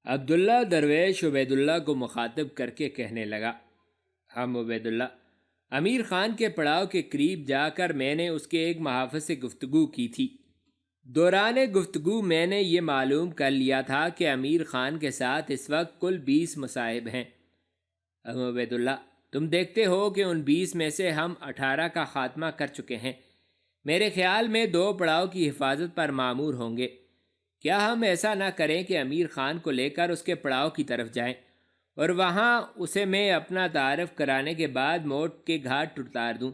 عبداللہ درویش عبید اللہ کو مخاطب کر کے کہنے لگا، ہم عبید اللہ، امیر خان کے پڑاؤ کے قریب جا کر میں نے اس کے ایک محافظ سے گفتگو کی تھی۔ دوران گفتگو میں نے یہ معلوم کر لیا تھا کہ امیر خان کے ساتھ اس وقت کل 20 مصاحب ہیں۔ ہم عبید اللہ، تم دیکھتے ہو کہ ان 20 میں سے ہم 18 کا خاتمہ کر چکے ہیں۔ میرے خیال میں 2 پڑاؤ کی حفاظت پر معمور ہوں گے۔ کیا ہم ایسا نہ کریں کہ امیر خان کو لے کر اس کے پڑاؤ کی طرف جائیں اور وہاں اسے میں اپنا تعارف کرانے کے بعد موت کے گھاٹ اتار دوں؟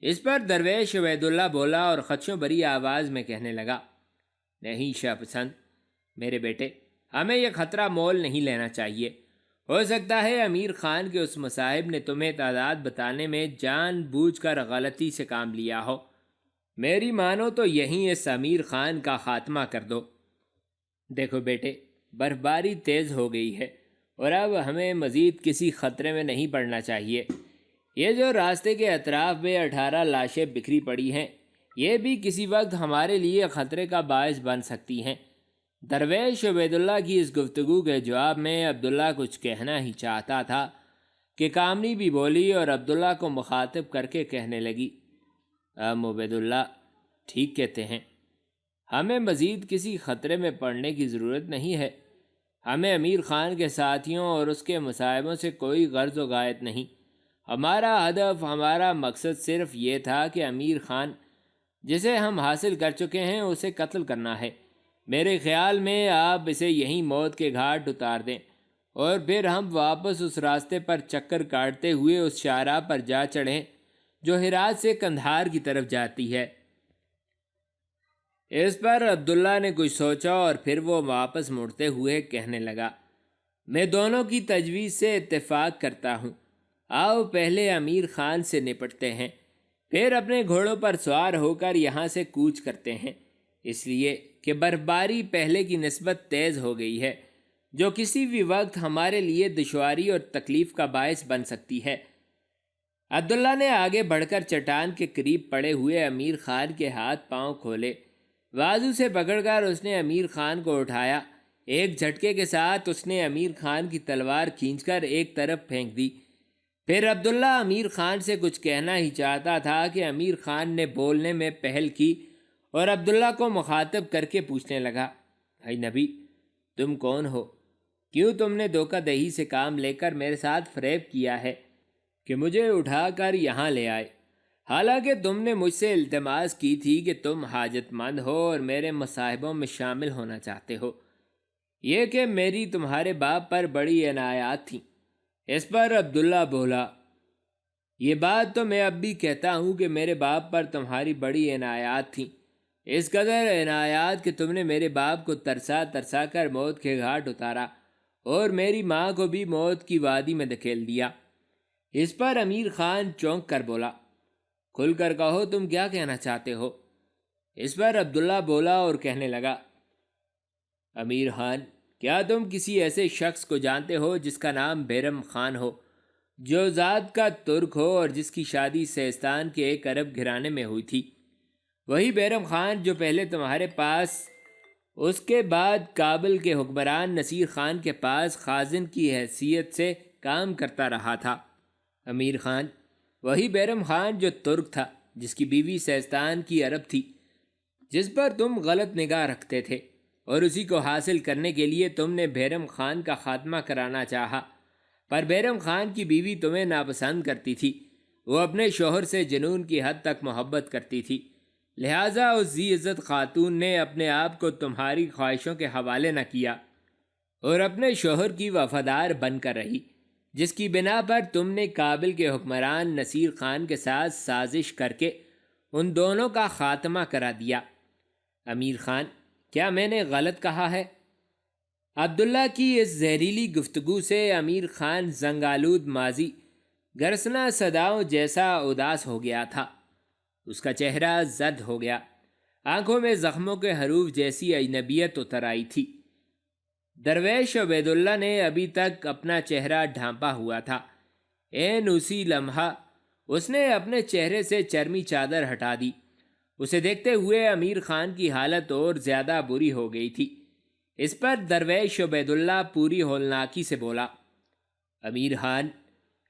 اس پر درویش عبید اللہ بولا اور خدشوں بری آواز میں کہنے لگا، نہیں شاہ پسند میرے بیٹے، ہمیں یہ خطرہ مول نہیں لینا چاہیے۔ ہو سکتا ہے امیر خان کے اس مصاحب نے تمہیں تعداد بتانے میں جان بوجھ کر غلطی سے کام لیا ہو۔ میری مانو تو یہیں اس امیر خان کا خاتمہ کر دو۔ دیکھو بیٹے، برفباری تیز ہو گئی ہے اور اب ہمیں مزید کسی خطرے میں نہیں پڑنا چاہیے۔ یہ جو راستے کے اطراف میں 18 لاشیں بکھری پڑی ہیں، یہ بھی کسی وقت ہمارے لیے خطرے کا باعث بن سکتی ہیں۔ درویش عبید اللہ کی اس گفتگو کے جواب میں عبداللہ کچھ کہنا ہی چاہتا تھا کہ کامنی بھی بولی اور عبداللہ کو مخاطب کر کے کہنے لگی، عبید اللہ ٹھیک کہتے ہیں، ہمیں مزید کسی خطرے میں پڑنے کی ضرورت نہیں ہے۔ ہمیں امیر خان کے ساتھیوں اور اس کے مصاحبوں سے کوئی غرض و غایت نہیں۔ ہمارا ہدف، ہمارا مقصد صرف یہ تھا کہ امیر خان جسے ہم حاصل کر چکے ہیں اسے قتل کرنا ہے۔ میرے خیال میں آپ اسے یہیں موت کے گھاٹ اتار دیں اور پھر ہم واپس اس راستے پر چکر کاٹتے ہوئے اس شاہراہ پر جا چڑھیں جو ہرات سے قندھار کی طرف جاتی ہے۔ اس پر عبداللہ نے کچھ سوچا اور پھر وہ واپس مڑتے ہوئے کہنے لگا، میں دونوں کی تجویز سے اتفاق کرتا ہوں۔ آؤ پہلے امیر خان سے نپٹتے ہیں، پھر اپنے گھوڑوں پر سوار ہو کر یہاں سے کوچ کرتے ہیں، اس لیے کہ برفباری پہلے کی نسبت تیز ہو گئی ہے، جو کسی بھی وقت ہمارے لیے دشواری اور تکلیف کا باعث بن سکتی ہے۔ عبداللہ نے آگے بڑھ کر چٹان کے قریب پڑے ہوئے امیر خان کے ہاتھ پاؤں کھولے، بازو سے پکڑ کر اس نے امیر خان کو اٹھایا۔ ایک جھٹکے کے ساتھ اس نے امیر خان کی تلوار کھینچ کر ایک طرف پھینک دی۔ پھر عبداللہ امیر خان سے کچھ کہنا ہی چاہتا تھا کہ امیر خان نے بولنے میں پہل کی اور عبداللہ کو مخاطب کر کے پوچھنے لگا، اے نبی، تم کون ہو؟ کیوں تم نے دھوکہ دہی سے کام لے کر میرے ساتھ فریب کیا ہے کہ مجھے اٹھا کر یہاں لے آئے، حالانکہ تم نے مجھ سے التماس کی تھی کہ تم حاجت مند ہو اور میرے مصاحبوں میں شامل ہونا چاہتے ہو، یہ کہ میری تمہارے باپ پر بڑی عنایات تھیں۔ اس پر عبداللہ بولا، یہ بات تو میں اب بھی کہتا ہوں کہ میرے باپ پر تمہاری بڑی عنایات تھیں، اس قدر عنایات کہ تم نے میرے باپ کو ترسا ترسا کر موت کے گھاٹ اتارا اور میری ماں کو بھی موت کی وادی میں دھکیل دیا۔ اس پر امیر خان چونک کر بولا، کھل کر کہو تم کیا کہنا چاہتے ہو؟ اس پر عبداللہ بولا اور کہنے لگا، امیر خان، کیا تم کسی ایسے شخص کو جانتے ہو جس کا نام بیرم خان ہو، جو ذات کا ترک ہو اور جس کی شادی سیستان کے ایک عرب گھرانے میں ہوئی تھی؟ وہی بیرم خان جو پہلے تمہارے پاس، اس کے بعد کابل کے حکمران نصیر خان کے پاس خازن کی حیثیت سے کام کرتا رہا تھا۔ امیر خان، وہی بیرم خان جو ترک تھا، جس کی بیوی سیستان کی عرب تھی، جس پر تم غلط نگاہ رکھتے تھے اور اسی کو حاصل کرنے کے لیے تم نے بیرم خان کا خاتمہ کرانا چاہا، پر بیرم خان کی بیوی تمہیں ناپسند کرتی تھی، وہ اپنے شوہر سے جنون کی حد تک محبت کرتی تھی، لہٰذا اس ذی عزت خاتون نے اپنے آپ کو تمہاری خواہشوں کے حوالے نہ کیا اور اپنے شوہر کی وفادار بن کر رہی، جس کی بنا پر تم نے کابل کے حکمران نصیر خان کے ساتھ سازش کر کے ان دونوں کا خاتمہ کرا دیا۔ امیر خان، کیا میں نے غلط کہا ہے؟ عبداللہ کی اس زہریلی گفتگو سے امیر خان زنگالود ماضی گرسنا صداؤں جیسا اداس ہو گیا تھا، اس کا چہرہ زد ہو گیا، آنکھوں میں زخموں کے حروف جیسی اجنبیت اتر آئی تھی۔ درویش عبید اللہ نے ابھی تک اپنا چہرہ ڈھانپا ہوا تھا، عین اسی لمحہ اس نے اپنے چہرے سے چرمی چادر ہٹا دی۔ اسے دیکھتے ہوئے امیر خان کی حالت اور زیادہ بری ہو گئی تھی۔ اس پر درویش عبید اللہ پوری ہولناکی سے بولا، امیر خان،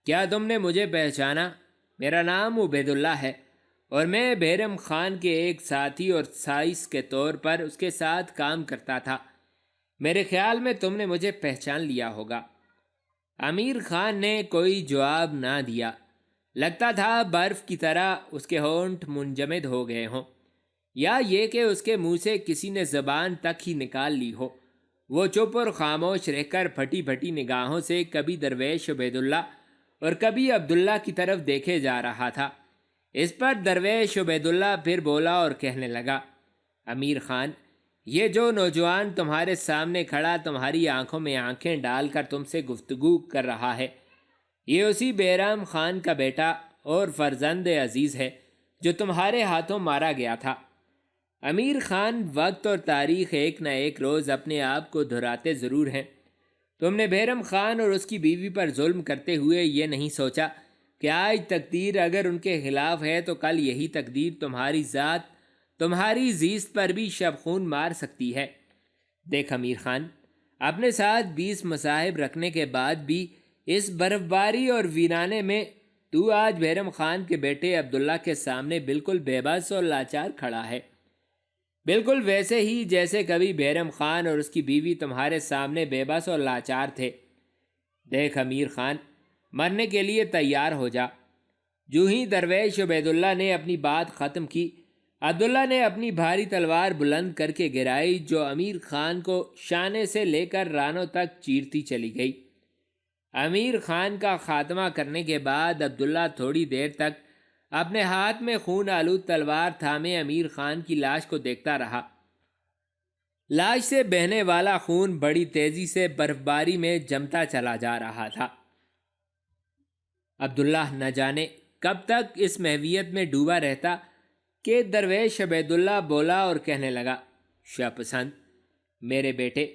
کیا تم نے مجھے پہچانا؟ میرا نام عبید اللہ ہے اور میں بیرم خان کے ایک ساتھی اور سائس کے طور پر اس کے ساتھ کام کرتا تھا۔ میرے خیال میں تم نے مجھے پہچان لیا ہوگا۔ امیر خان نے کوئی جواب نہ دیا۔ لگتا تھا برف کی طرح اس کے ہونٹ منجمد ہو گئے ہوں، یا یہ کہ اس کے منہ سے کسی نے زبان تک ہی نکال لی ہو۔ وہ چپ اور خاموش رہ کر پھٹی پھٹی نگاہوں سے کبھی درویش عبید اللہ اور کبھی عبداللہ کی طرف دیکھے جا رہا تھا۔ اس پر درویش عبید اللہ پھر بولا اور کہنے لگا، امیر خان، یہ جو نوجوان تمہارے سامنے کھڑا تمہاری آنکھوں میں آنکھیں ڈال کر تم سے گفتگو کر رہا ہے، یہ اسی بیرم خان کا بیٹا اور فرزند عزیز ہے جو تمہارے ہاتھوں مارا گیا تھا۔ امیر خان وقت اور تاریخ ایک نہ ایک روز اپنے آپ کو دہراتے ضرور ہیں۔ تم نے بیرم خان اور اس کی بیوی پر ظلم کرتے ہوئے یہ نہیں سوچا کہ آج تقدیر اگر ان کے خلاف ہے تو کل یہی تقدیر تمہاری ذات، تمہاری زیست پر بھی شبخون مار سکتی ہے۔ دیکھ امیر خان، اپنے ساتھ 20 مصاحب رکھنے کے بعد بھی اس برف باری اور ویرانے میں تو آج بیرم خان کے بیٹے عبداللہ کے سامنے بالکل بے بس اور لاچار کھڑا ہے، بالکل ویسے ہی جیسے کبھی بیرم خان اور اس کی بیوی تمہارے سامنے بے بس اور لاچار تھے۔ دیکھ امیر خان، مرنے کے لیے تیار ہو جا۔ جو ہی درویش عبید اللہ نے اپنی بات ختم کی، عبداللہ نے اپنی بھاری تلوار بلند کر کے گرائی جو امیر خان کو شانے سے لے کر رانوں تک چیرتی چلی گئی۔ امیر خان کا خاتمہ کرنے کے بعد عبداللہ تھوڑی دیر تک اپنے ہاتھ میں خون آلود تلوار تھامے امیر خان کی لاش کو دیکھتا رہا۔ لاش سے بہنے والا خون بڑی تیزی سے برف باری میں جمتا چلا جا رہا تھا۔ عبداللہ نہ جانے کب تک اس محویت میں ڈوبا رہتا کہ درویش عبید اللہ بولا اور کہنے لگا، شاہ پسند، میرے بیٹے،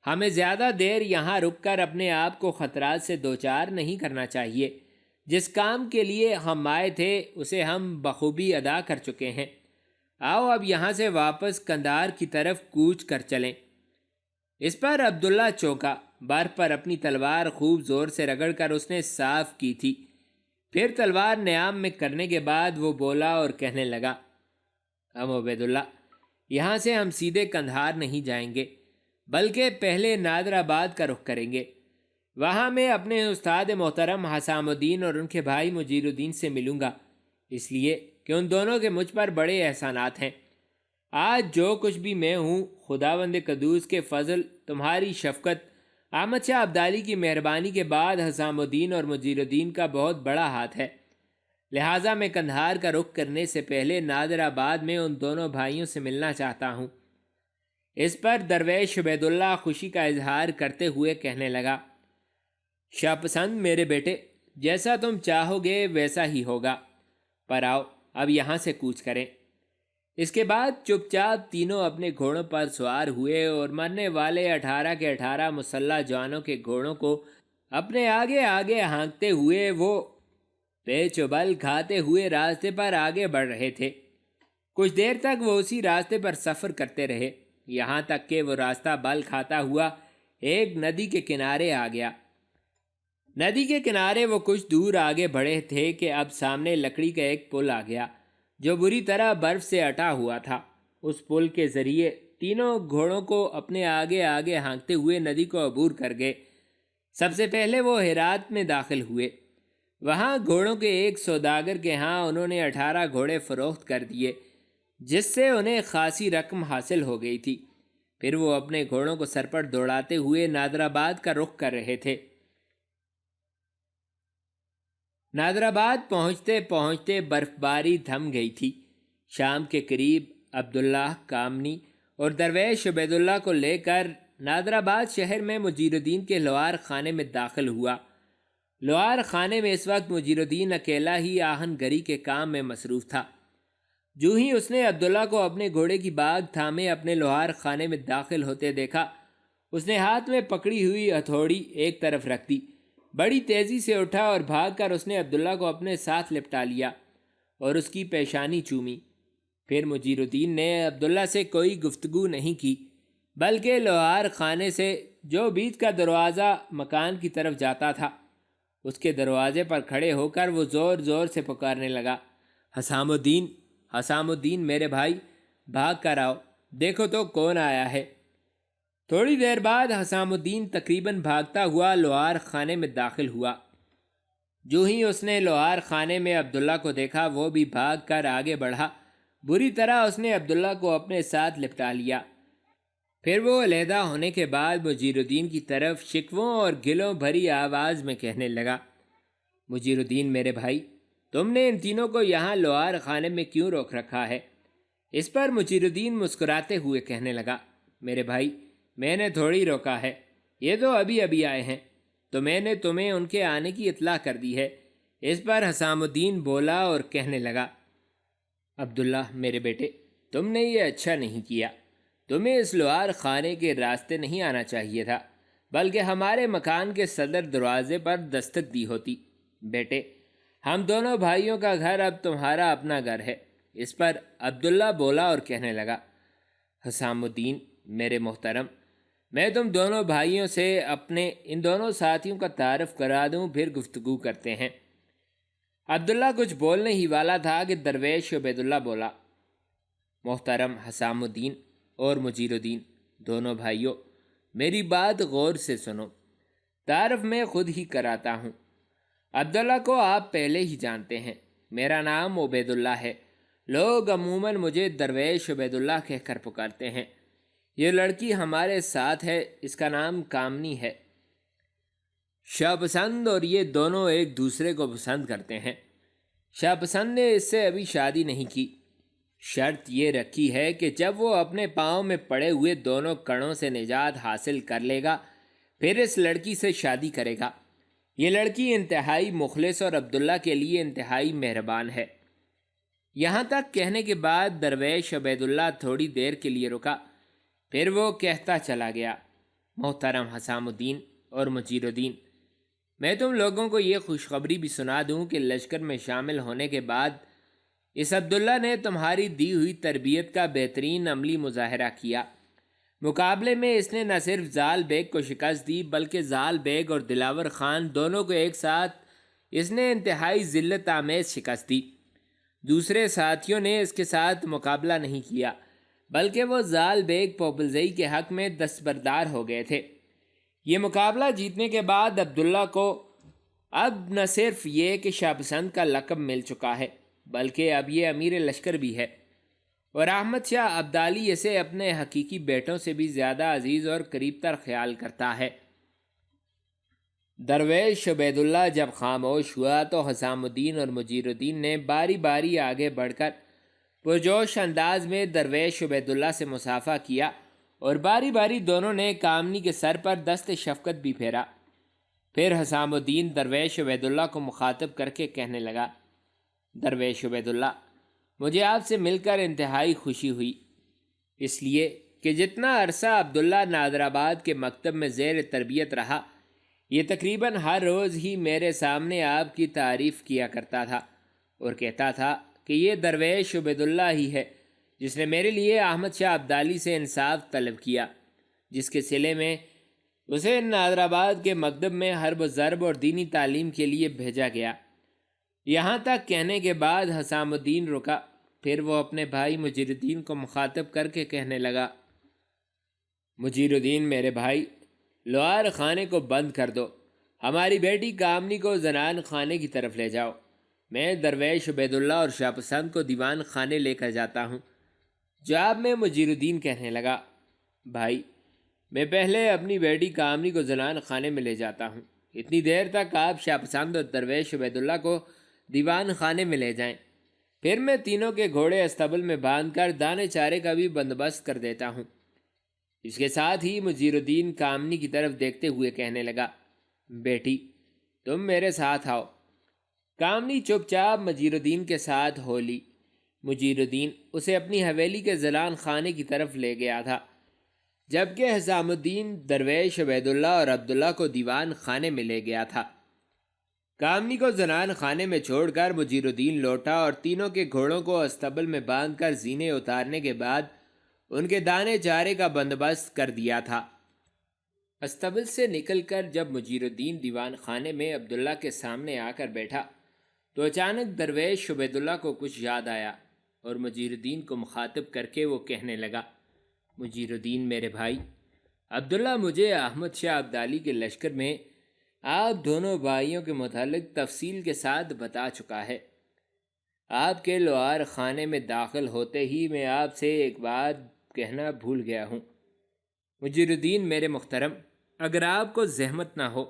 ہمیں زیادہ دیر یہاں رک کر اپنے آپ کو خطرات سے دوچار نہیں کرنا چاہیے۔ جس کام کے لیے ہم آئے تھے اسے ہم بخوبی ادا کر چکے ہیں۔ آؤ اب یہاں سے واپس قندھار کی طرف کوچ کر چلیں۔ اس پر عبداللہ چونکا۔ برف پر اپنی تلوار خوب زور سے رگڑ کر اس نے صاف کی تھی۔ پھر تلوار نیام میں کرنے کے بعد وہ بولا اور کہنے لگا، عبید اللہ، یہاں سے ہم سیدھے قندھار نہیں جائیں گے، بلکہ پہلے نادر آباد کا رخ کریں گے۔ وہاں میں اپنے استاد محترم حسام الدین اور ان کے بھائی مجیر الدین سے ملوں گا، اس لیے کہ ان دونوں کے مجھ پر بڑے احسانات ہیں۔ آج جو کچھ بھی میں ہوں، خداوند قدوس کے فضل، تمہاری شفقت، احمد شاہ ابدالی کی مہربانی کے بعد حسام الدین اور مجیر الدین کا بہت بڑا ہاتھ ہے۔ لہٰذا میں قندھار کا رخ کرنے سے پہلے نادر آباد میں ان دونوں بھائیوں سے ملنا چاہتا ہوں۔ اس پر درویش عبید اللہ خوشی کا اظہار کرتے ہوئے کہنے لگا، شاہ پسند میرے بیٹے، جیسا تم چاہو گے ویسا ہی ہوگا، پر آؤ اب یہاں سے کوچ کریں۔ اس کے بعد چپ چاپ تینوں اپنے گھوڑوں پر سوار ہوئے اور مرنے والے 18 کے 18 مسلح جوانوں کے گھوڑوں کو اپنے آگے آگے ہانکتے ہوئے وہ پیچ و بل کھاتے ہوئے راستے پر آگے بڑھ رہے تھے۔ کچھ دیر تک وہ اسی راستے پر سفر کرتے رہے، یہاں تک کہ وہ راستہ بل کھاتا ہوا ایک ندی کے کنارے آ گیا۔ ندی کے کنارے وہ کچھ دور آگے بڑھے تھے کہ اب سامنے لکڑی کا ایک پل آ گیا جو بری طرح برف سے اٹا ہوا تھا۔ اس پل کے ذریعے تینوں گھوڑوں کو اپنے آگے آگے ہانکتے ہوئے ندی کو عبور کر گئے۔ سب سے پہلے وہ ہرات میں داخل ہوئے۔ وہاں گھوڑوں کے ایک سوداگر کے ہاں انہوں نے 18 گھوڑے فروخت کر دیے، جس سے انہیں خاصی رقم حاصل ہو گئی تھی۔ پھر وہ اپنے گھوڑوں کو سر پر دوڑاتے ہوئے نادر آباد کا رخ کر رہے تھے۔ نادر آباد پہنچتے پہنچتے برف باری تھم گئی تھی۔ شام کے قریب عبداللہ کامنی اور درویش عبید اللہ کو لے کر نادر آباد شہر میں مجیر الدین کے لوہار خانے میں داخل ہوا۔ لوہار خانے میں اس وقت مجیر الدین اکیلا ہی آہن گری کے کام میں مصروف تھا۔ جو ہی اس نے عبداللہ کو اپنے گھوڑے کی باگ تھامے اپنے لوہار خانے میں داخل ہوتے دیکھا، اس نے ہاتھ میں پکڑی ہوئی ہتھوڑی ایک طرف رکھ دی، بڑی تیزی سے اٹھا اور بھاگ کر اس نے عبداللہ کو اپنے ساتھ لپٹا لیا اور اس کی پیشانی چومی۔ پھر مجیر الدین نے عبداللہ سے کوئی گفتگو نہیں کی، بلکہ لوہار خانے سے جو بیچ کا دروازہ مکان کی طرف جاتا تھا اس کے دروازے پر کھڑے ہو کر وہ زور زور سے پکارنے لگا، حسام الدین، حسام الدین میرے بھائی، بھاگ کر آؤ، دیکھو تو کون آیا ہے۔ تھوڑی دیر بعد حسام الدین تقریباً بھاگتا ہوا لوہار خانے میں داخل ہوا۔ جو ہی اس نے لوہار خانے میں عبداللہ کو دیکھا وہ بھی بھاگ کر آگے بڑھا۔ بری طرح اس نے عبداللہ کو اپنے ساتھ لپٹا لیا۔ پھر وہ علیحدہ ہونے کے بعد مجیر الدین کی طرف شکووں اور گلوں بھری آواز میں کہنے لگا، مجیر الدین میرے بھائی، تم نے ان تینوں کو یہاں لوہار خانے میں کیوں روک رکھا ہے؟ اس پر مجیر الدین مسکراتے ہوئے کہنے لگا، میرے بھائی، میں نے تھوڑی روکا ہے، یہ تو ابھی ابھی آئے ہیں، تو میں نے تمہیں ان کے آنے کی اطلاع کر دی ہے۔ اس پر حسام الدین بولا اور کہنے لگا، عبداللہ میرے بیٹے، تم نے یہ اچھا نہیں کیا، تمہیں اس لوہار خانے کے راستے نہیں آنا چاہیے تھا، بلکہ ہمارے مکان کے صدر دروازے پر دستک دی ہوتی۔ بیٹے، ہم دونوں بھائیوں کا گھر اب تمہارا اپنا گھر ہے۔ اس پر عبداللہ بولا اور کہنے لگا، حسام الدین میرے محترم، میں تم دونوں بھائیوں سے اپنے ان دونوں ساتھیوں کا تعارف کرا دوں، پھر گفتگو کرتے ہیں۔ عبداللہ کچھ بولنے ہی والا تھا کہ درویش عبید اللہ بولا، محترم حسام الدین اور مجیر الدین، دونوں بھائیوں، میری بات غور سے سنو، تعارف میں خود ہی کراتا ہوں۔ عبداللہ کو آپ پہلے ہی جانتے ہیں، میرا نام عبید اللہ ہے، لوگ عموماً مجھے درویش عبید اللہ کہہ کر پکارتے ہیں۔ یہ لڑکی ہمارے ساتھ ہے، اس کا نام کامنی ہے۔ شاہ پسند اور یہ دونوں ایک دوسرے کو پسند کرتے ہیں۔ شاہ پسند نے اس سے ابھی شادی نہیں کی، شرط یہ رکھی ہے کہ جب وہ اپنے پاؤں میں پڑے ہوئے دونوں کڑوں سے نجات حاصل کر لے گا پھر اس لڑکی سے شادی کرے گا۔ یہ لڑکی انتہائی مخلص اور عبداللہ کے لیے انتہائی مہربان ہے۔ یہاں تک کہنے کے بعد درویش عبید اللہ تھوڑی دیر کے لیے رکا، پھر وہ کہتا چلا گیا، محترم حسام الدین اور مجیر الدین، میں تم لوگوں کو یہ خوشخبری بھی سنا دوں کہ لشکر میں شامل ہونے کے بعد اس عبداللہ نے تمہاری دی ہوئی تربیت کا بہترین عملی مظاہرہ کیا۔ مقابلے میں اس نے نہ صرف زال بیگ کو شکست دی بلکہ زال بیگ اور دلاور خان دونوں کو ایک ساتھ اس نے انتہائی ذلت آمیز شکست دی۔ دوسرے ساتھیوں نے اس کے ساتھ مقابلہ نہیں کیا بلکہ وہ زال بیگ پوپلزئی کے حق میں دستبردار ہو گئے تھے۔ یہ مقابلہ جیتنے کے بعد عبداللہ کو اب نہ صرف یہ کہ شاہ پسند کا لقب مل چکا ہے بلکہ اب یہ امیر لشکر بھی ہے، اور احمد شاہ ابدالی اسے اپنے حقیقی بیٹوں سے بھی زیادہ عزیز اور قریب تر خیال کرتا ہے۔ درویش عبید اللہ جب خاموش ہوا تو حسام الدین اور مجیر الدین نے باری باری آگے بڑھ کر پرجوش انداز میں درویش عبید اللہ سے مصافحہ کیا اور باری باری دونوں نے کامنی کے سر پر دست شفقت بھی پھیرا۔ پھر حسام الدین درویش عبید اللہ کو مخاطب کر کے کہنے لگا، درویش عبید اللہ، مجھے آپ سے مل کر انتہائی خوشی ہوئی، اس لیے کہ جتنا عرصہ عبداللہ نادر آباد کے مکتب میں زیر تربیت رہا یہ تقریباً ہر روز ہی میرے سامنے آپ کی تعریف کیا کرتا تھا اور کہتا تھا کہ یہ درویش عبید اللہ ہی ہے جس نے میرے لیے احمد شاہ ابدالی سے انصاف طلب کیا، جس کے صلے میں اسے نادر آباد کے مکتب میں حرب و ضرب اور دینی تعلیم کے لیے بھیجا گیا۔ یہاں تک کہنے کے بعد حسام الدین رکا، پھر وہ اپنے بھائی مجیر الدین کو مخاطب کر کے کہنے لگا، مجیر الدین میرے بھائی، لوہار خانے کو بند کر دو، ہماری بیٹی کامنی کو زنان خانے کی طرف لے جاؤ، میں درویش عبید اللہ اور شاہ پسند کو دیوان خانے لے کر جاتا ہوں۔ جواب میں مجیر الدین کہنے لگا، بھائی، میں پہلے اپنی بیٹی کامنی کو زنان خانے میں لے جاتا ہوں، اتنی دیر تک آپ شاہ پسند اور درویش عبید اللہ کو دیوان خانے میں لے جائیں، پھر میں تینوں کے گھوڑے استبل میں باندھ کر دانے چارے کا بھی بندوبست کر دیتا ہوں۔ اس کے ساتھ ہی مجیر الدین کامنی کی طرف دیکھتے ہوئے کہنے لگا، بیٹی تم میرے ساتھ آؤ۔ کامنی چپ چاپ مجیر الدین کے ساتھ ہو لی۔ مجیر الدین اسے اپنی حویلی کے زنان خانے کی طرف لے گیا تھا، جبکہ حسام الدین درویش عبید اللہ اور عبداللہ کو دیوان خانے میں لے گیا تھا۔ کامنی کو زنان خانے میں چھوڑ کر مجیر الدین لوٹا اور تینوں کے گھوڑوں کو استبل میں باندھ کر زینے اتارنے کے بعد ان کے دانے چارے کا بندوبست کر دیا تھا۔ استبل سے نکل کر جب مجیر الدین دیوان خانے میں عبداللہ کے سامنے آ کر بیٹھا تو اچانک درویش عبید اللہ کو کچھ یاد آیا اور مجیر الدین کو مخاطب کر کے وہ کہنے لگا، مجیر الدین میرے بھائی، عبداللہ مجھے احمد شاہ ابدالی کے لشکر میں آپ دونوں بھائیوں کے متعلق تفصیل کے ساتھ بتا چکا ہے۔ آپ کے لوہار خانے میں داخل ہوتے ہی میں آپ سے ایک بات کہنا بھول گیا ہوں۔ مجیر الدین میرے محترم، اگر آپ کو زحمت نہ ہو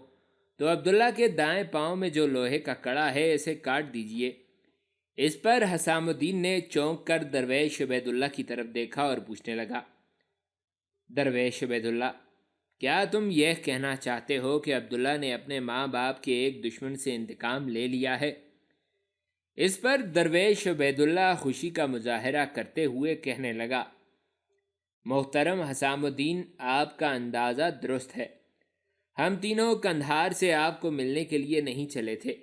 تو عبداللہ کے دائیں پاؤں میں جو لوہے کا کڑا ہے اسے کاٹ دیجئے۔ اس پر حسام الدین نے چونک کر درویش عبید اللہ کی طرف دیکھا اور پوچھنے لگا، درویش عبید اللہ، کیا تم یہ کہنا چاہتے ہو کہ عبداللہ نے اپنے ماں باپ کے ایک دشمن سے انتقام لے لیا ہے؟ اس پر درویش عبید اللہ خوشی کا مظاہرہ کرتے ہوئے کہنے لگا، محترم حسام الدین، آپ کا اندازہ درست ہے۔ ہم تینوں کندھار سے آپ کو ملنے کے لیے نہیں چلے تھے،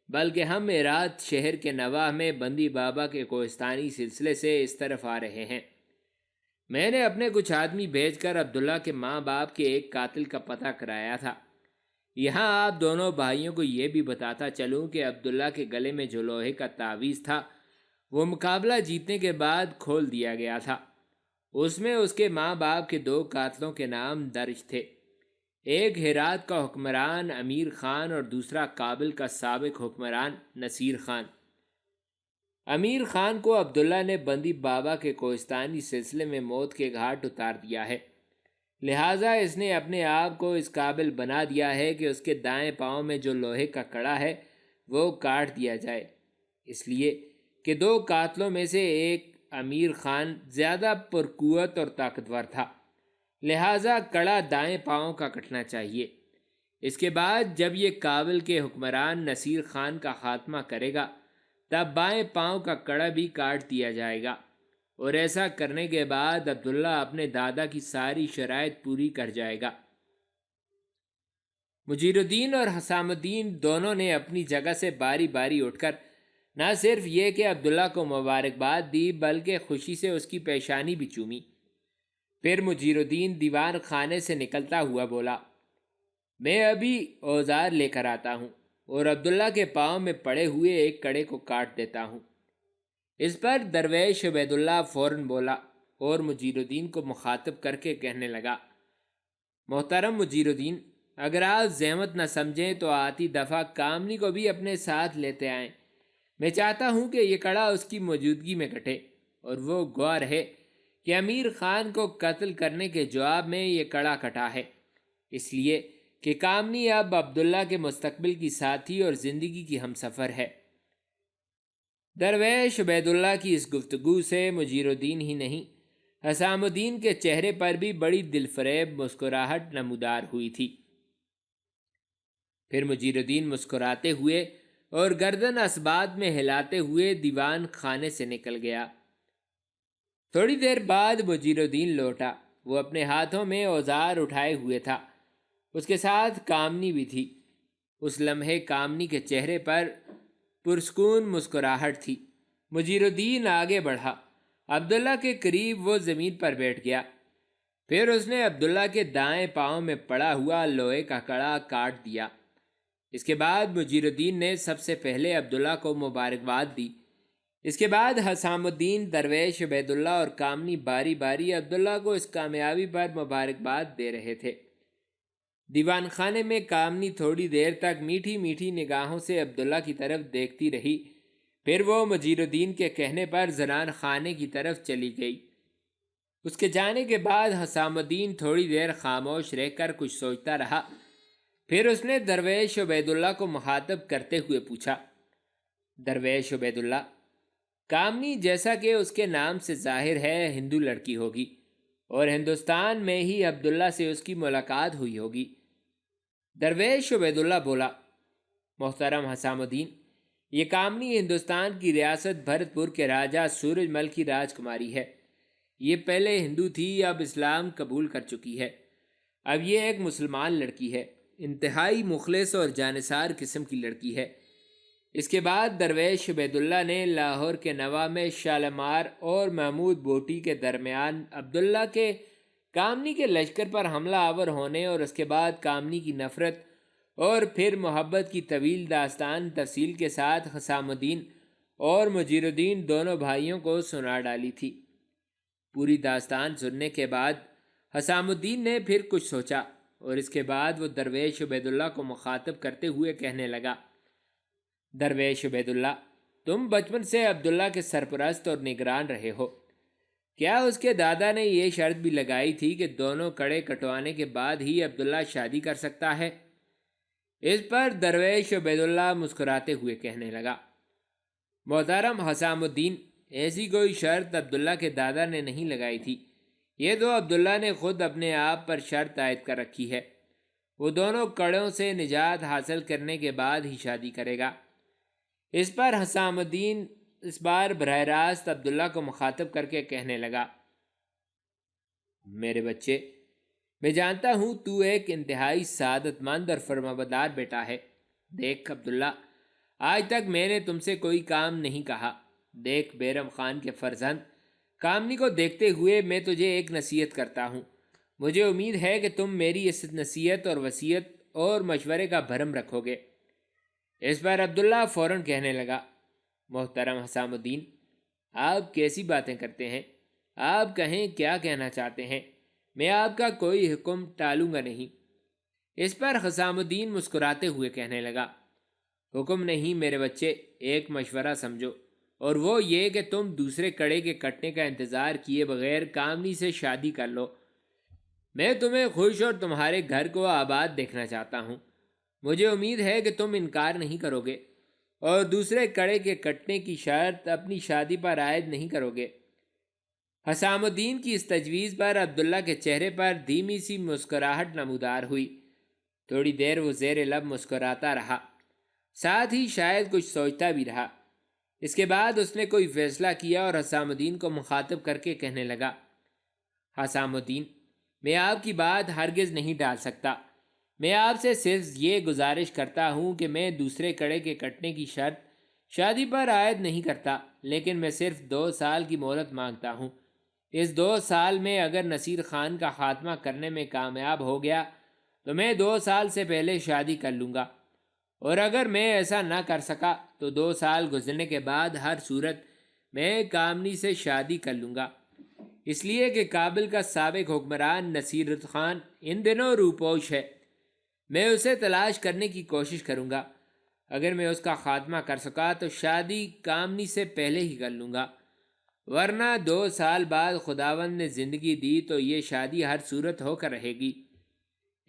بلکہ ہم ہرات شہر کے نواح میں بندی بابا کے کوہستانی سلسلے سے اس طرف آ رہے ہیں۔ میں نے اپنے کچھ آدمی بھیج کر عبداللہ کے ماں باپ کے ایک قاتل کا پتہ کرایا تھا۔ یہاں آپ دونوں بھائیوں کو یہ بھی بتاتا چلوں کہ عبداللہ کے گلے میں جو لوہے کا تعویذ تھا وہ مقابلہ جیتنے کے بعد کھول دیا گیا تھا۔ اس میں اس کے ماں باپ کے 2 قاتلوں کے نام درج تھے، ایک ہرات کا حکمران امیر خان اور دوسرا کابل کا سابق حکمران نصیر خان۔ امیر خان کو عبداللہ نے بندی بابا کے کوہستانی سلسلے میں موت کے گھاٹ اتار دیا ہے، لہٰذا اس نے اپنے آپ کو اس قابل بنا دیا ہے کہ اس کے دائیں پاؤں میں جو لوہے کا کڑا ہے وہ کاٹ دیا جائے، اس لیے کہ 2 قاتلوں میں سے ایک امیر خان زیادہ پرقوت اور طاقتور تھا، لہٰذا کڑا دائیں پاؤں کا کٹنا چاہیے۔ اس کے بعد جب یہ کابل کے حکمران نصیر خان کا خاتمہ کرے گا تب بائیں پاؤں کا کڑا بھی کاٹ دیا جائے گا، اور ایسا کرنے کے بعد عبداللہ اپنے دادا کی ساری شرائط پوری کر جائے گا۔ مجیر الدین اور حسام الدین دونوں نے اپنی جگہ سے باری باری اٹھ کر نہ صرف یہ کہ عبداللہ کو مبارکباد دی بلکہ خوشی سے اس کی پیشانی بھی چومی۔ پھر مجیر الدین دیوان خانے سے نکلتا ہوا بولا، میں ابھی اوزار لے کر آتا ہوں اور عبداللہ کے پاؤں میں پڑے ہوئے ایک کڑے کو کاٹ دیتا ہوں۔ اس پر درویش عبید اللہ فوراً بولا اور مجیر الدین کو مخاطب کر کے کہنے لگا، محترم مجیر الدین، اگر آپ زحمت نہ سمجھیں تو آتی دفعہ کامنی کو بھی اپنے ساتھ لیتے آئیں۔ میں چاہتا ہوں کہ یہ کڑا اس کی موجودگی میں کٹے اور وہ گواہ رہے کہ امیر خان کو قتل کرنے کے جواب میں یہ کڑا کٹا ہے، اس لیے کہ کامنی اب عبداللہ کے مستقبل کی ساتھی اور زندگی کی ہمسفر ہے۔ درویش عبید اللہ کی اس گفتگو سے مجیر الدین ہی نہیں، حسام الدین کے چہرے پر بھی بڑی دل فریب مسکراہٹ نمودار ہوئی تھی۔ پھر مجیر الدین مسکراتے ہوئے اور گردن اسبات میں ہلاتے ہوئے دیوان خانے سے نکل گیا۔ تھوڑی دیر بعد مجیر الدین لوٹا، وہ اپنے ہاتھوں میں اوزار اٹھائے ہوئے تھا، اس کے ساتھ کامنی بھی تھی۔ اس لمحے کامنی کے چہرے پر پرسکون مسکراہٹ تھی۔ مجیر الدین آگے بڑھا، عبداللہ کے قریب وہ زمین پر بیٹھ گیا، پھر اس نے عبداللہ کے دائیں پاؤں میں پڑا ہوا لوہے کا کڑا کاٹ دیا۔ اس کے بعد مجیر الدین نے سب سے پہلے عبداللہ کو مبارکباد دی۔ اس کے بعد حسام الدین، درویش عبید اللہ اور کامنی باری باری عبداللہ کو اس کامیابی پر مبارکباد دے رہے تھے۔ دیوان خانے میں کامنی تھوڑی دیر تک میٹھی میٹھی نگاہوں سے عبداللہ کی طرف دیکھتی رہی، پھر وہ مجیر الدین کے کہنے پر زنان خانے کی طرف چلی گئی۔ اس کے جانے کے بعد حسام الدین تھوڑی دیر خاموش رہ کر کچھ سوچتا رہا، پھر اس نے درویش عبید اللہ کو مخاطب کرتے ہوئے پوچھا، درویش عبید اللہ، کامنی جیسا کہ اس کے نام سے ظاہر ہے ہندو لڑکی ہوگی اور ہندوستان میں ہی عبداللہ سے اس کی ملاقات ہوئی ہوگی۔ درویش عبید اللہ بولا، محترم حسام الدین، یہ کامنی ہندوستان کی ریاست بھرت پور کے راجہ سورج مل کی راجکماری ہے۔ یہ پہلے ہندو تھی، اب اسلام قبول کر چکی ہے۔ اب یہ ایک مسلمان لڑکی ہے، انتہائی مخلص اور جانثار قسم کی لڑکی ہے۔ اس کے بعد درویش عبید اللہ نے لاہور کے نواح میں شالمار اور محمود بوٹی کے درمیان عبداللہ کے کامنی کے لشکر پر حملہ آور ہونے اور اس کے بعد کامنی کی نفرت اور پھر محبت کی طویل داستان تفصیل کے ساتھ حسام الدین اور مجیر الدین دونوں بھائیوں کو سنا ڈالی تھی۔ پوری داستان سننے کے بعد حسام الدین نے پھر کچھ سوچا اور اس کے بعد وہ درویش عبید اللہ کو مخاطب کرتے ہوئے کہنے لگا، درویش عبید اللہ، تم بچپن سے عبداللہ کے سرپرست اور نگران رہے ہو، کیا اس کے دادا نے یہ شرط بھی لگائی تھی کہ دونوں کڑے کٹوانے کے بعد ہی عبداللہ شادی کر سکتا ہے؟ اس پر درویش عبید اللہ مسکراتے ہوئے کہنے لگا، محترم حسام الدین، ایسی کوئی شرط عبداللہ کے دادا نے نہیں لگائی تھی، یہ تو عبداللہ نے خود اپنے آپ پر شرط عائد کر رکھی ہے، وہ دونوں کڑوں سے نجات حاصل کرنے کے بعد ہی شادی کرے گا۔ اس پر حسام الدین اس بار براہ راست عبداللہ کو مخاطب کر کے کہنے لگا، میرے بچے، میں جانتا ہوں تو ایک انتہائی سعادت مند اور فرمانبردار بیٹا ہے۔ دیکھ عبداللہ، آج تک میں نے تم سے کوئی کام نہیں کہا۔ دیکھ بیرم خان کے فرزند کامنی کو دیکھتے ہوئے میں تجھے ایک نصیحت کرتا ہوں، مجھے امید ہے کہ تم میری اس نصیحت اور وصیت اور مشورے کا بھرم رکھو گے۔ اس پر عبداللہ فوراً کہنے لگا، محترم حسام الدین، آپ کیسی باتیں کرتے ہیں؟ آپ کہیں کیا کہنا چاہتے ہیں؟ میں آپ کا کوئی حکم ٹالوں گا نہیں۔ اس پر حسام الدین مسکراتے ہوئے کہنے لگا، حکم نہیں میرے بچے، ایک مشورہ سمجھو، اور وہ یہ کہ تم دوسرے کڑے کے کٹنے کا انتظار کیے بغیر کامنی سے شادی کر لو۔ میں تمہیں خوش اور تمہارے گھر کو آباد دیکھنا چاہتا ہوں۔ مجھے امید ہے کہ تم انکار نہیں کرو گے اور دوسرے کڑے کے کٹنے کی شرط اپنی شادی پر عائد نہیں کرو گے۔ حسام الدین کی اس تجویز پر عبداللہ کے چہرے پر دھیمی سی مسکراہٹ نمودار ہوئی۔ تھوڑی دیر وہ زیر لب مسکراتا رہا، ساتھ ہی شاید کچھ سوچتا بھی رہا۔ اس کے بعد اس نے کوئی فیصلہ کیا اور حسام الدین کو مخاطب کر کے کہنے لگا، حسام الدین، میں آپ کی بات ہرگز نہیں ڈال سکتا۔ میں آپ سے صرف یہ گزارش کرتا ہوں کہ میں دوسرے کڑے کے کٹنے کی شرط شادی پر عائد نہیں کرتا، لیکن میں صرف 2 سال کی مہلت مانگتا ہوں۔ اس 2 سال میں اگر نصیر خان کا خاتمہ کرنے میں کامیاب ہو گیا تو میں 2 سال سے پہلے شادی کر لوں گا، اور اگر میں ایسا نہ کر سکا تو 2 سال گزرنے کے بعد ہر صورت میں کامنی سے شادی کر لوں گا، اس لیے کہ کابل کا سابق حکمران نصیر خان ان دنوں روپوش ہے۔ میں اسے تلاش کرنے کی کوشش کروں گا، اگر میں اس کا خاتمہ کر سکا تو شادی کامنی سے پہلے ہی کر لوں گا، ورنہ 2 سال بعد خداوند نے زندگی دی تو یہ شادی ہر صورت ہو کر رہے گی۔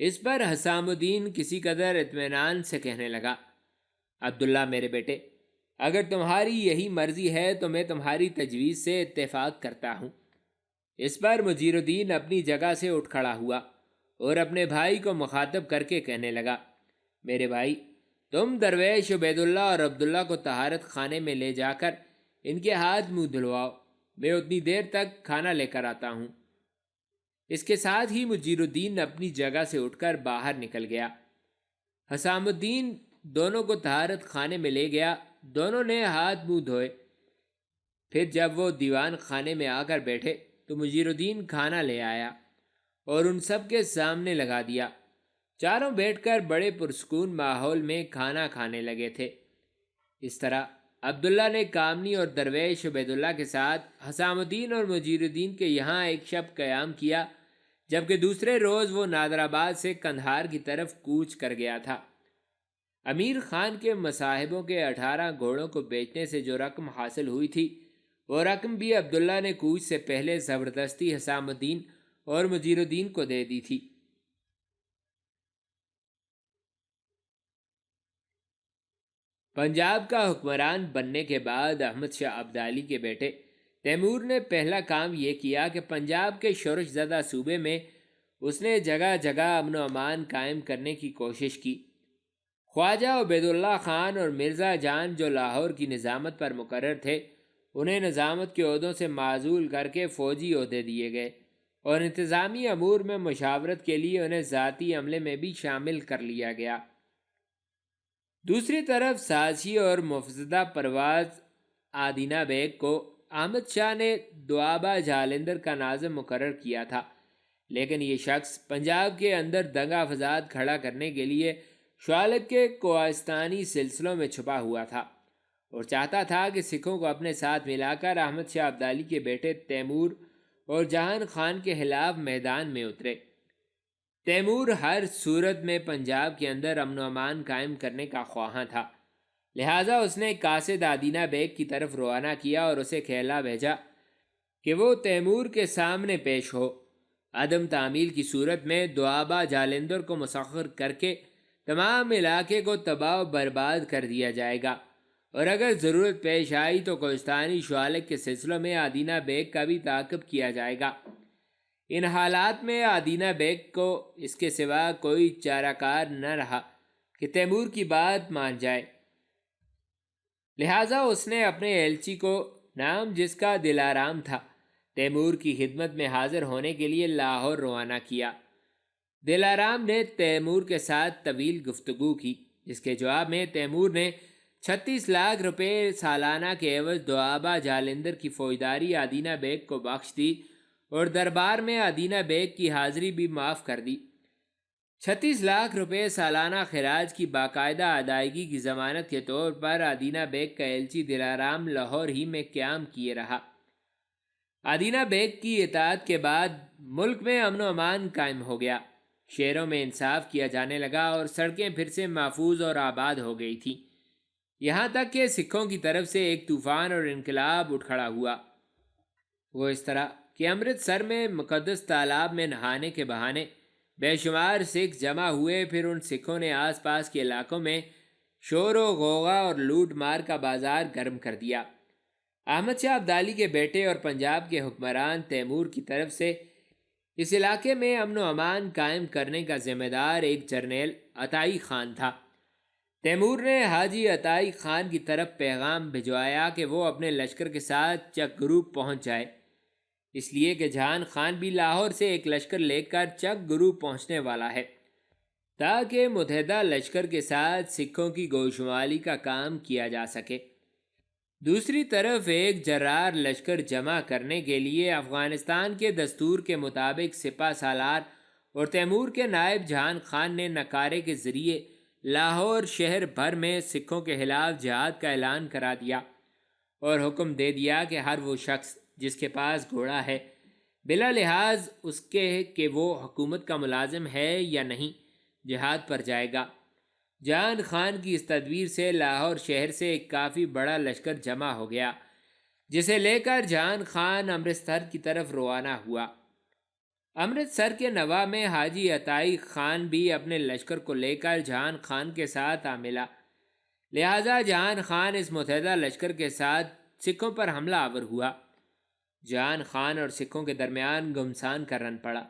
اس پر حسام الدین کسی قدر اطمینان سے کہنے لگا، عبداللہ میرے بیٹے، اگر تمہاری یہی مرضی ہے تو میں تمہاری تجویز سے اتفاق کرتا ہوں۔ اس پر مجیر الدین اپنی جگہ سے اٹھ کھڑا ہوا اور اپنے بھائی کو مخاطب کر کے کہنے لگا، میرے بھائی، تم درویش عبید اللہ اور عبداللہ کو طہارت خانے میں لے جا کر ان کے ہاتھ منہ دھلواؤ، میں اتنی دیر تک کھانا لے کر آتا ہوں۔ اس کے ساتھ ہی مجیر الدین اپنی جگہ سے اٹھ کر باہر نکل گیا۔ حسام الدین دونوں کو طہارت خانے میں لے گیا، دونوں نے ہاتھ منہ دھوئے۔ پھر جب وہ دیوان خانے میں آ کر بیٹھے تو مجیر الدین کھانا لے آیا اور ان سب کے سامنے لگا دیا۔ چاروں بیٹھ کر بڑے پرسکون ماحول میں کھانا کھانے لگے تھے۔ اس طرح عبداللہ نے کامنی اور درویش عبید اللہ کے ساتھ حسام الدین اور مجیر الدین کے یہاں ایک شب قیام کیا، جبکہ دوسرے روز وہ نادر آباد سے قندھار کی طرف کوچ کر گیا تھا۔ امیر خان کے مصاحبوں کے 18 گھوڑوں کو بیچنے سے جو رقم حاصل ہوئی تھی، وہ رقم بھی عبداللہ نے کوچ سے پہلے زبردستی حسام الدین اور مجیر الدین کو دے دی تھی۔ پنجاب کا حکمران بننے کے بعد احمد شاہ ابدالی کے بیٹے تیمور نے پہلا کام یہ کیا کہ پنجاب کے شورش زدہ صوبے میں اس نے جگہ جگہ امن و امان قائم کرنے کی کوشش کی۔ خواجہ عبید اللہ خان اور مرزا جان جو لاہور کی نظامت پر مقرر تھے، انہیں نظامت کے عہدوں سے معزول کر کے فوجی عہدے دیے گئے اور انتظامی امور میں مشاورت کے لیے انہیں ذاتی عملے میں بھی شامل کر لیا گیا۔ دوسری طرف سازشی اور مفسدہ پرواز آدینہ بیگ کو احمد شاہ نے دوآبہ جالندھر کا ناظم مقرر کیا تھا، لیکن یہ شخص پنجاب کے اندر دنگا فساد کھڑا کرنے کے لیے شوالک کے کوہستانی سلسلوں میں چھپا ہوا تھا اور چاہتا تھا کہ سکھوں کو اپنے ساتھ ملا کر احمد شاہ ابدالی کے بیٹے تیمور اور جہان خان کے خلاف میدان میں اترے۔ تیمور ہر صورت میں پنجاب کے اندر امن و امان قائم کرنے کا خواہاں تھا، لہٰذا اس نے قاصد آدینہ بیگ کی طرف روانہ کیا اور اسے کہلا بھیجا کہ وہ تیمور کے سامنے پیش ہو۔ عدم تعمیل کی صورت میں دوآبہ جالندھر کو مسخر کر کے تمام علاقے کو تباہ و برباد کر دیا جائے گا، اور اگر ضرورت پیش آئی تو کوہستانی شوالک کے سلسلوں میں آدینہ بیگ کا بھی تعاقب کیا جائے گا۔ ان حالات میں آدینہ بیگ کو اس کے سوا کوئی چارہ کار نہ رہا کہ تیمور کی بات مان جائے، لہٰذا اس نے اپنے ایلچی کو، نام جس کا دلارام تھا، تیمور کی خدمت میں حاضر ہونے کے لیے لاہور روانہ کیا۔ دلارام نے تیمور کے ساتھ طویل گفتگو کی، جس کے جواب میں تیمور نے 36 لاکھ روپے سالانہ کے عوض دوآبہ جالندھر کی فوجداری آدینہ بیگ کو بخش دی اور دربار میں آدینہ بیگ کی حاضری بھی معاف کر دی۔ 36 لاکھ روپے سالانہ خراج کی باقاعدہ ادائیگی کی ضمانت کے طور پر آدینہ بیگ کا ایلچی دلارام لاہور ہی میں قیام کیے رہا۔ آدینہ بیگ کی اطاعت کے بعد ملک میں امن و امان قائم ہو گیا، شہروں میں انصاف کیا جانے لگا اور سڑکیں پھر سے محفوظ اور آباد ہو گئی تھیں، یہاں تک کہ سکھوں کی طرف سے ایک طوفان اور انقلاب اٹھ کھڑا ہوا۔ وہ اس طرح کہ امرتسر میں مقدس تالاب میں نہانے کے بہانے بے شمار سکھ جمع ہوئے، پھر ان سکھوں نے آس پاس کے علاقوں میں شور و غوغا اور لوٹ مار کا بازار گرم کر دیا۔ احمد شاہ ابدالی کے بیٹے اور پنجاب کے حکمران تیمور کی طرف سے اس علاقے میں امن و امان قائم کرنے کا ذمہ دار ایک جرنیل عطائی خان تھا۔ تیمور نے حاجی عطائی خان کی طرف پیغام بھجوایا کہ وہ اپنے لشکر کے ساتھ چک گروپ پہنچ جائے، اس لیے کہ جہان خان بھی لاہور سے ایک لشکر لے کر چک گروپ پہنچنے والا ہے، تاکہ متحدہ لشکر کے ساتھ سکھوں کی گوشمالی کا کام کیا جا سکے۔ دوسری طرف ایک جرار لشکر جمع کرنے کے لیے افغانستان کے دستور کے مطابق سپہ سالار اور تیمور کے نائب جہان خان نے نکارے کے ذریعے لاہور شہر بھر میں سکھوں کے خلاف جہاد کا اعلان کرا دیا اور حکم دے دیا کہ ہر وہ شخص جس کے پاس گھوڑا ہے، بلا لحاظ اس کے کہ وہ حکومت کا ملازم ہے یا نہیں، جہاد پر جائے گا۔ جہان خان کی اس تدبیر سے لاہور شہر سے ایک کافی بڑا لشکر جمع ہو گیا، جسے لے کر جہان خان امرتسر کی طرف روانہ ہوا۔ امرتسر کے نواح میں حاجی عطائی خان بھی اپنے لشکر کو لے کر جہان خان کے ساتھ آ ملا، لہٰذا جہان خان اس متحدہ لشکر کے ساتھ سکھوں پر حملہ آور ہوا۔ جہان خان اور سکھوں کے درمیان گھمسان کا رن پڑا۔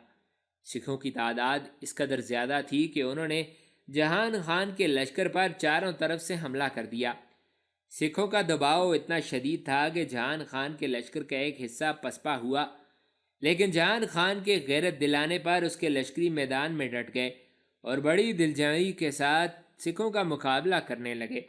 سکھوں کی تعداد اس قدر زیادہ تھی کہ انہوں نے جہان خان کے لشکر پر چاروں طرف سے حملہ کر دیا۔ سکھوں کا دباؤ اتنا شدید تھا کہ جہان خان کے لشکر کا ایک حصہ پسپا ہوا، لیکن جہان خان کے غیرت دلانے پر اس کے لشکری میدان میں ڈٹ گئے اور بڑی دلجمعی کے ساتھ سکھوں کا مقابلہ کرنے لگے۔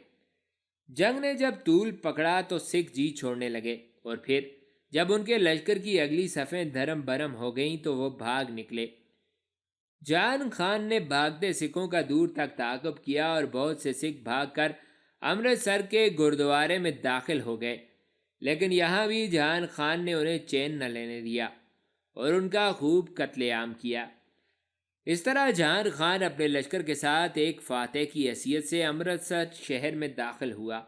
جنگ نے جب طول پکڑا تو سکھ جی چھوڑنے لگے، اور پھر جب ان کے لشکر کی اگلی صفیں دھرم برم ہو گئیں تو وہ بھاگ نکلے۔ جہان خان نے بھاگتے سکھوں کا دور تک تعاقب کیا اور بہت سے سکھ بھاگ کر امرتسر کے گردوارے میں داخل ہو گئے، لیکن یہاں بھی جہان خان نے انہیں چین نہ لینے دیا اور ان کا خوب قتل عام کیا۔ اس طرح جہان خان اپنے لشکر کے ساتھ ایک فاتح کی حیثیت سے امرتسر شہر میں داخل ہوا۔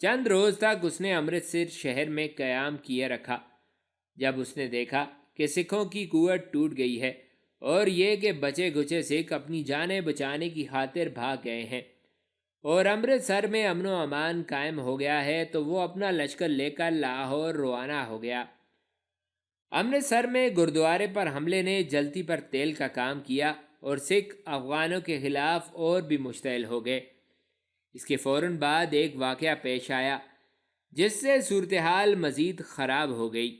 چند روز تک اس نے امرتسر شہر میں قیام کیے رکھا۔ جب اس نے دیکھا کہ سکھوں کی قوت ٹوٹ گئی ہے اور یہ کہ بچے گچے سکھ اپنی جانیں بچانے کی خاطر بھاگ گئے ہیں اور امرتسر میں امن و امان قائم ہو گیا ہے، تو وہ اپنا لشکر لے کر لاہور روانہ ہو گیا۔ امرتسر میں گردوارے پر حملے نے جلتی پر تیل کا کام کیا اور سکھ افغانوں کے خلاف اور بھی مشتعل ہو گئے۔ اس کے فوراً بعد ایک واقعہ پیش آیا جس سے صورتحال مزید خراب ہو گئی۔